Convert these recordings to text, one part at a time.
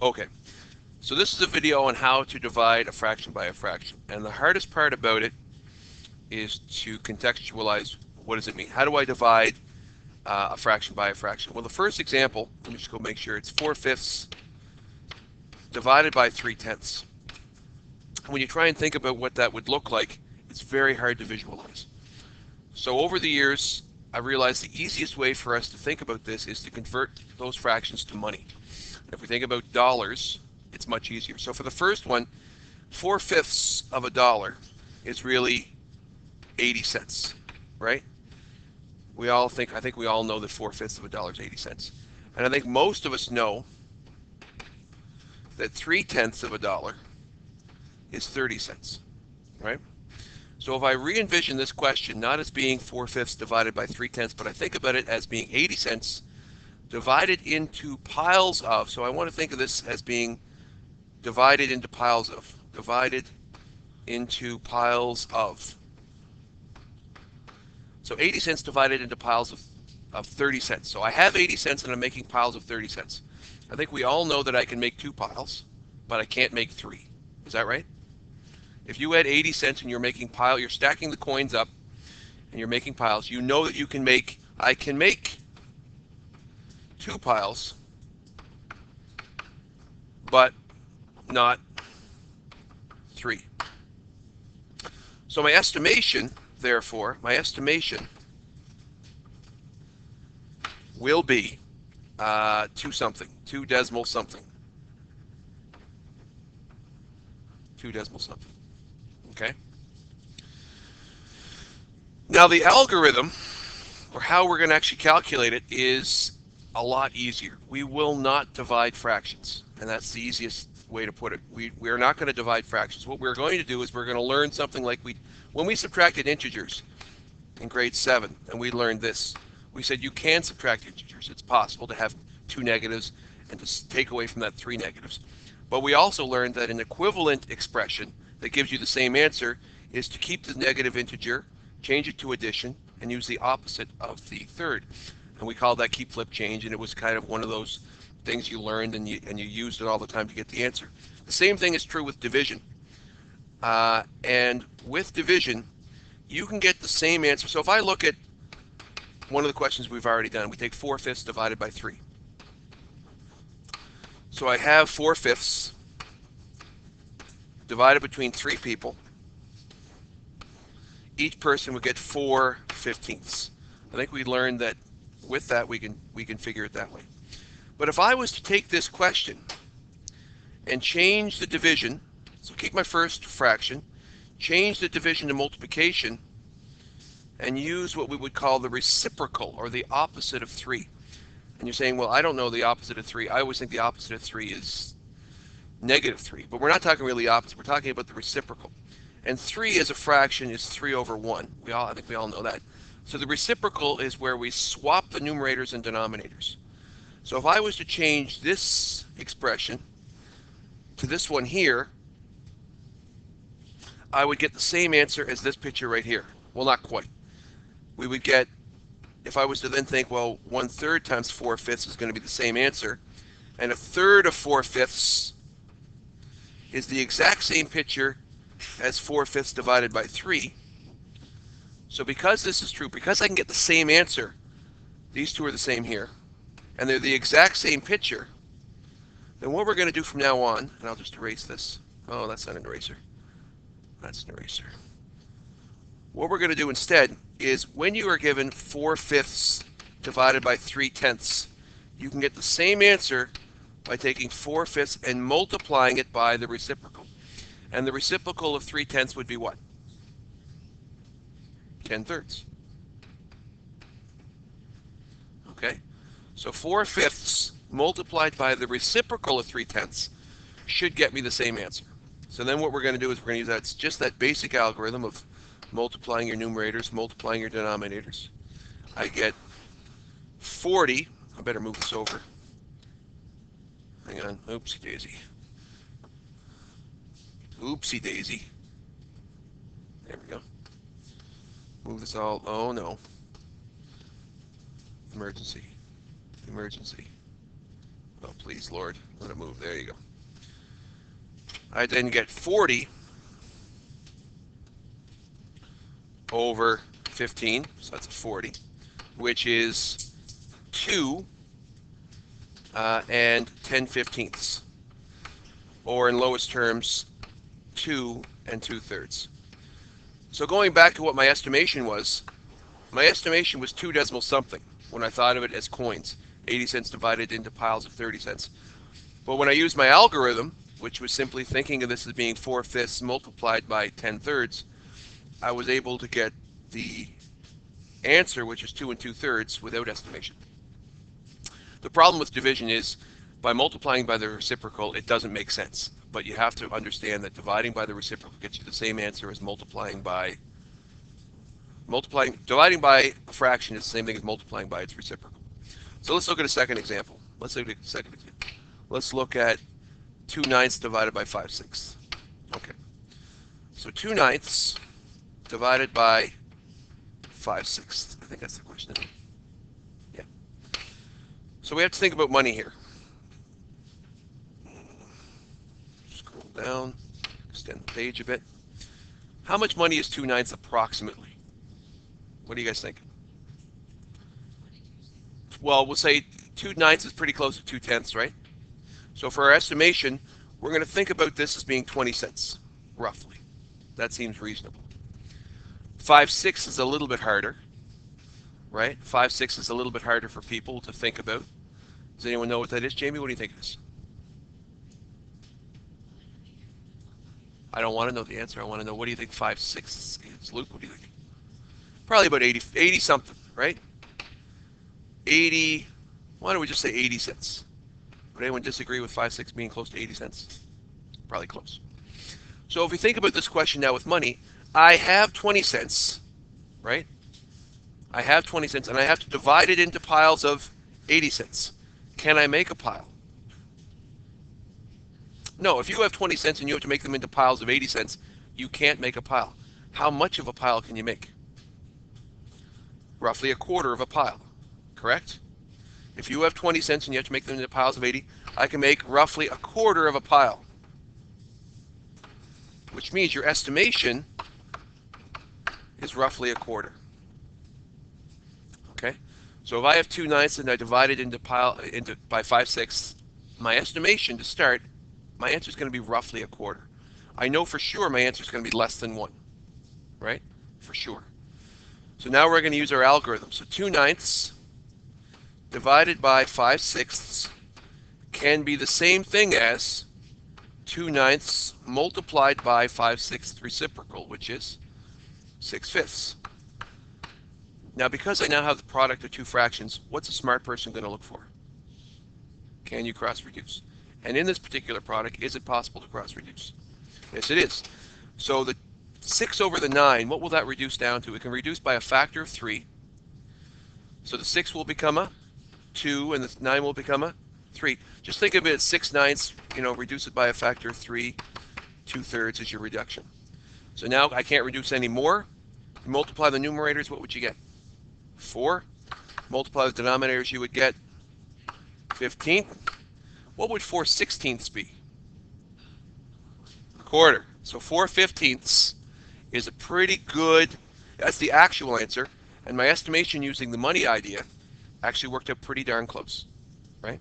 Okay, so this is a video on how to divide a fraction by a fraction. And the hardest part about it is to contextualize what does it mean? How do I divide a fraction by a fraction? Well, the first example, let me just go make sure it's 4/5 divided by 3/10. When you try and think about what that would look like, it's very hard to visualize. So over the years, I realized the easiest way for us to think about this is to convert those fractions to money. If we think about dollars, it's much easier. So for the first one, 4/5 of a dollar is really 80 cents, right? I think we all know that 4/5 of a dollar is 80 cents. And I think most of us know that 3/10 of a dollar is 30 cents, right? So if I re-envision this question not as being 4/5 divided by 3/10, but I think about it as being 80 cents divided into piles of, so I want to think of this as being divided into piles of, divided into piles of. So 80 cents divided into piles of 30 cents. So I have 80 cents and I'm making piles of 30 cents. I think we all know that I can make two piles, but I can't make three. Is that right? If you had 80 cents and you're stacking the coins up and you're making piles, you know that I can make two piles, but not three. So my estimation, therefore, will be two decimal something. Okay? Now the algorithm, or how we're going to actually calculate it, is a lot easier. We will not divide fractions, and that's the easiest way to put it. We are not going to divide fractions. What we're going to do is we're going to learn something like when we subtracted integers in grade 7, and we learned this. We said you can subtract integers. It's possible to have two negatives and to take away from that three negatives. But we also learned that an equivalent expression that gives you the same answer is to keep the negative integer, change it to addition, and use the opposite of the third. And we called that keep, flip, change, and it was kind of one of those things you learned and you used it all the time to get the answer. The same thing is true with division. And with division, you can get the same answer. So if I look at one of the questions we've already done, we take 4/5 divided by 3. So I have 4/5 divided between three people. Each person would get 4/15. I think we learned that with that we can figure it that way. But if I was to take this question and change the division, so keep my first fraction, change the division to multiplication, and use what we would call the reciprocal, or the opposite of 3. And you're saying, well, I don't know the opposite of 3. I always think the opposite of 3 is -3. But we're not talking really opposite. We're talking about the reciprocal. And 3 as a fraction is 3/1. I think we all know that. So the reciprocal is where we swap the numerators and denominators. So if I was to change this expression to this one here, I would get the same answer as this picture right here. Well, not quite. We would get, if I was to then think, well, 1/3 times 4/5 is going to be the same answer, and 1/3 of 4/5 is the exact same picture as 4/5 divided by 3. So because this is true, because I can get the same answer, these two are the same here, and they're the exact same picture, then what we're going to do from now on, and I'll just erase this. Oh, that's not an eraser. That's an eraser. What we're going to do instead is when you are given 4/5 divided by 3/10, you can get the same answer by taking 4/5 and multiplying it by the reciprocal. And the reciprocal of 3/10 would be what? 10/3. Okay? So 4/5 multiplied by the reciprocal of 3/10 should get me the same answer. So then what we're going to do is we're going to use just that basic algorithm of multiplying your numerators, multiplying your denominators. I get 40. I better move this over. Hang on. Oopsie daisy. Oopsie daisy. There we go. Move this all. Oh no. Emergency. Emergency. Oh, please, Lord, let it move. There you go. I then get 40 over 15, so that's a 40, which is 2 and 10/15ths, or in lowest terms, 2 and 2/3. So going back to what my estimation was 2 decimal something when I thought of it as coins, 80 cents divided into piles of 30 cents. But when I used my algorithm, which was simply thinking of this as being 4/5 multiplied by 10/3, I was able to get the answer, which is 2 and 2/3, without estimation. The problem with division is by multiplying by the reciprocal, it doesn't make sense. But you have to understand that dividing by the reciprocal gets you the same answer as dividing by a fraction is the same thing as multiplying by its reciprocal. So let's look at a second example. Let's look at 2/9 divided by 5/6. Okay. So 2/9 divided by 5/6. I think that's the question. Yeah. So we have to think about money here. Scroll down, extend the page a bit. How much money is 2/9 approximately? What do you guys think? Well, we'll say 2/9 is pretty close to 2/10, right? So for our estimation, we're going to think about this as being 20 cents, roughly. That seems reasonable. 5/6 is a little bit harder, right? 5/6 is a little bit harder for people to think about. Does anyone know what that is? Jamie, what do you think it is? I don't want to know the answer. I want to know, what do you think 5/6 is? Luke, what do you think? Probably about 80 something, right? 80, why don't we just say 80 cents? Would anyone disagree with 5/6 being close to 80 cents? Probably close. So if we think about this question now with money, I have 20 cents, right? I have 20 cents, and I have to divide it into piles of 80 cents. Can I make a pile? No, if you have 20 cents and you have to make them into piles of 80 cents, you can't make a pile. How much of a pile can you make? Roughly a quarter of a pile, correct? If you have 20 cents and you have to make them into piles of 80, I can make roughly a quarter of a pile, which means your estimation is roughly a quarter. Okay, so if I have 2/9 and I divide it by 5/6, my estimation to start, my answer is going to be roughly a quarter. I know for sure my answer is going to be less than 1, right? For sure. So now we're going to use our algorithm. So 2/9 divided by 5/6 can be the same thing as 2/9 multiplied by 5/6 reciprocal, which is 6/5. Now, because I now have the product of two fractions, what's a smart person going to look for? Can you cross-reduce? And in this particular product, is it possible to cross-reduce? Yes, it is. So the 6 over the 9, what will that reduce down to? It can reduce by a factor of 3. So the 6 will become a 2, and the 9 will become a 3. Just think of it as 6/9, reduce it by a factor of 3, 2/3 is your reduction. So now I can't reduce any more. You multiply the numerators, what would you get? 4. Multiply the denominators, you would get 15. What would 4/16 be? A quarter. So 4/15 is a pretty good, that's the actual answer, and my estimation using the money idea actually worked out pretty darn close, right?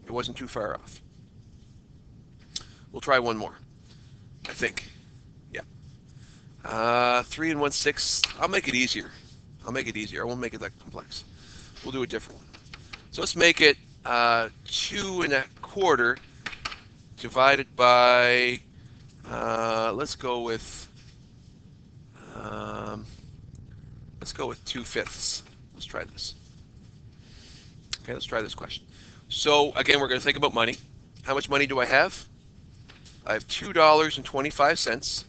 It wasn't too far off. We'll try one more, I think. Yeah. 3 and 1/6, I'll make it easier. I won't make it that complex. We'll do a different one. So let's make it 2 and a quarter divided by, let's go with 2/5. Let's try this. Okay, let's try this question. So again, we're going to think about money. How much money do I have? I have $2.25,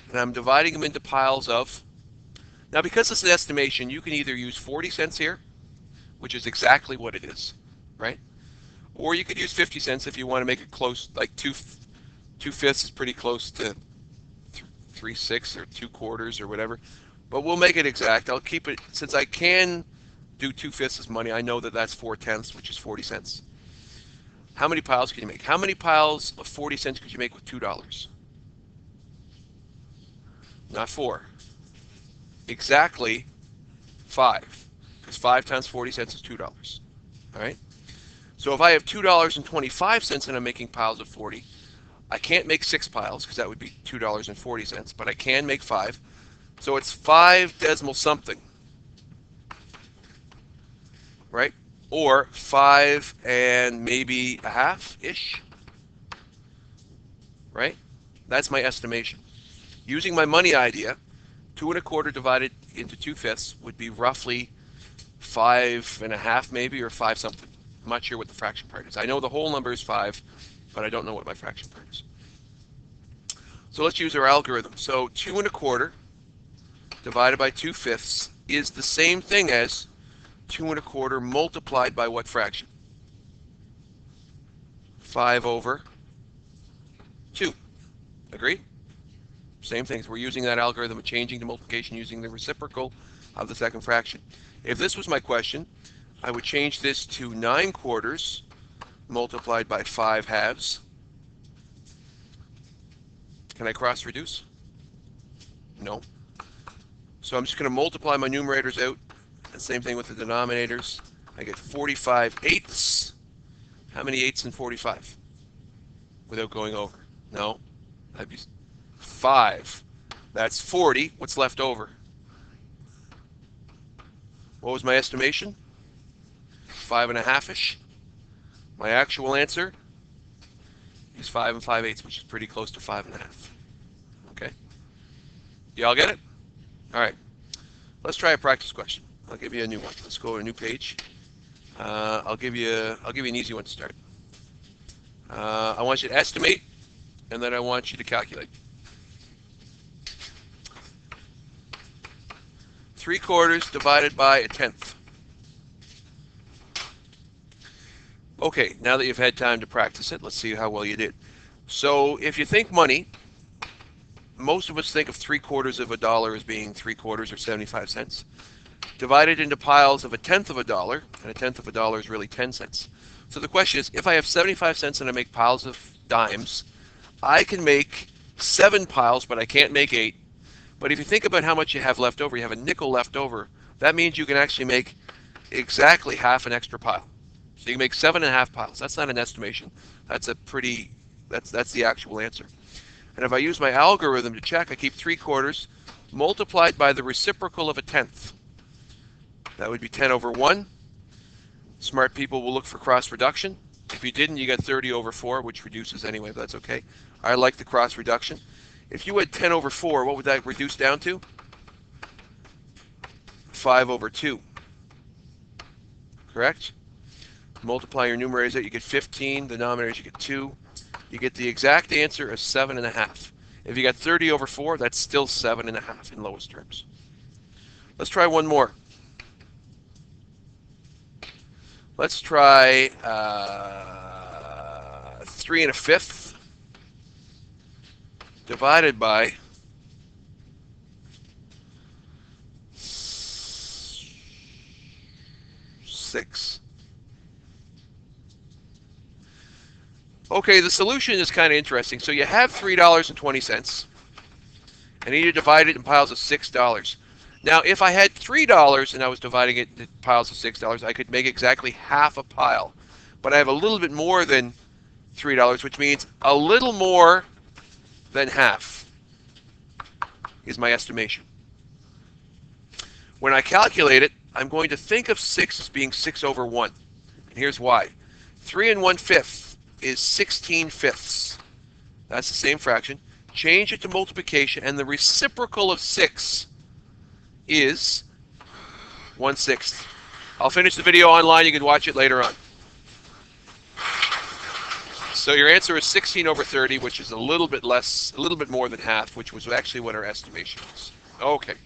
and I'm dividing them into piles of. Now, because it's an estimation, you can either use 40 cents here, which is exactly what it is, right? Or you could use 50 cents if you want to make it close, like 2/5 is pretty close to 3/6 or 2/4 or whatever. But we'll make it exact. I'll keep it, since I can do 2/5 as money, I know that that's 4/10, which is 40 cents. How many piles can you make? How many piles of 40 cents could you make with $2? Not 4. Exactly 5. Because 5 times 40 cents is $2. All right? So if I have $2.25 and I'm making piles of 40, I can't make 6 piles because that would be $2.40, but I can make 5. So it's 5 decimal something, right? Or 5 and maybe a half-ish, right? That's my estimation. Using my money idea, 2 1/4 divided into 2/5 would be roughly 5 and a half maybe, or 5 something. I'm not sure what the fraction part is. I know the whole number is 5, but I don't know what my fraction part is. So let's use our algorithm. So 2 1/4 divided by 2/5 is the same thing as 2 1/4 multiplied by what fraction? 5 over 2. Agreed? Same things. We're using that algorithm of changing the multiplication using the reciprocal of the second fraction. If this was my question, I would change this to 9/4 multiplied by 5 halves. Can I cross reduce? No. So I'm just going to multiply my numerators out. The same thing with the denominators. I get 45 eighths. How many eighths in 45? Without going over. No. That'd be 5. That's 40. What's left over? What was my estimation? 5 and a half-ish. My actual answer is 5 and 5/8, which is pretty close to 5 and a half. Okay? Y'all get it? All right. Let's try a practice question. I'll give you a new one. Let's go to a new page. I'll give you an easy one to start. I want you to estimate, and then I want you to calculate. 3/4 divided by 1/10. Okay, now that you've had time to practice it, let's see how well you did. So if you think money, most of us think of 3/4 of a dollar as being 3/4 or 75 cents. Divided into piles of 1/10 of a dollar, and 1/10 of a dollar is really 10 cents. So the question is, if I have 75 cents and I make piles of dimes, I can make 7 piles, but I can't make 8. But if you think about how much you have left over, you have a nickel left over, that means you can actually make exactly half an extra pile. So you can make 7.5 piles. That's not an estimation. That's the actual answer. And if I use my algorithm to check, I keep 3/4 multiplied by the reciprocal of 1/10. That would be 10 over 1. Smart people will look for cross reduction. If you didn't, you get 30 over 4, which reduces anyway, but that's okay. I like the cross reduction. If you had 10 over 4, what would that reduce down to? 5 over 2. Correct? Multiply your numerators out, you get 15. The denominators, you get 2. You get the exact answer of 7.5. If you got 30 over 4, that's still 7.5 in lowest terms. Let's try one more. Let's try 3 1/5 divided by 6. Okay, the solution is kind of interesting. So you have $3.20, and you need to divide it in piles of $6. Now, if I had $3 and I was dividing it into piles of $6, I could make exactly half a pile. But I have a little bit more than $3, which means a little more than half is my estimation. When I calculate it, I'm going to think of 6 as being 6 over 1. And here's why. 3 1/5 is 16/5. That's the same fraction. Change it to multiplication, and the reciprocal of 6 is 1/6. I'll finish the video online. You can watch it later on. So your answer is 16 over 30, which is a little bit less, a little bit more than half, which was actually what our estimation was. Okay.